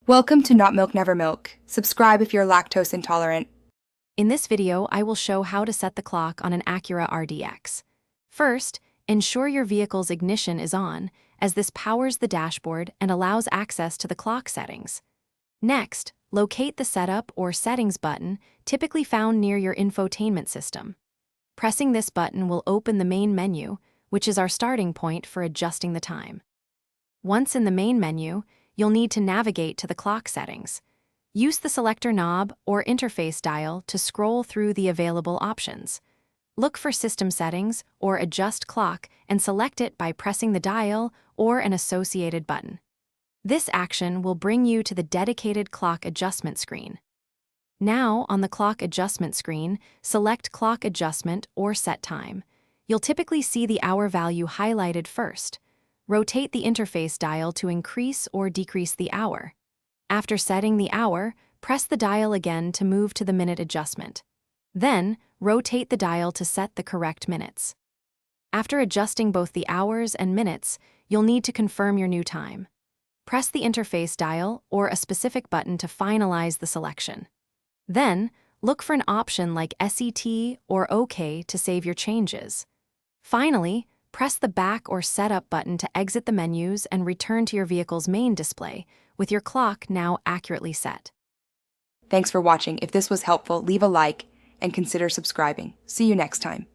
Welcome to Not Milk Never Milk. Subscribe if you're lactose intolerant. In this video, I will show how to set the clock on an Acura RDX. First, ensure your vehicle's ignition is on, as this powers the dashboard and allows access to the clock settings. Next, locate the Setup or Settings button, typically found near your infotainment system. Pressing this button will open the main menu, which is our starting point for adjusting the time. Once in the main menu, you'll need to navigate to the clock settings. Use the selector knob or interface dial to scroll through the available options. Look for System Settings or Adjust Clock and select it by pressing the dial or an associated button. This action will bring you to the dedicated clock adjustment screen. Now, on the clock adjustment screen, select Clock Adjustment or Set Time. You'll typically see the hour value highlighted first. Rotate the interface dial to increase or decrease the hour. After setting the hour, press the dial again to move to the minute adjustment. Then, rotate the dial to set the correct minutes. After adjusting both the hours and minutes, you'll need to confirm your new time. Press the interface dial or a specific button to finalize the selection. Then, look for an option like SET or OK to save your changes. Finally, press the Back or Setup button to exit the menus and return to your vehicle's main display, with your clock now accurately set. Thanks for watching. If this was helpful, leave a like and consider subscribing. See you next time.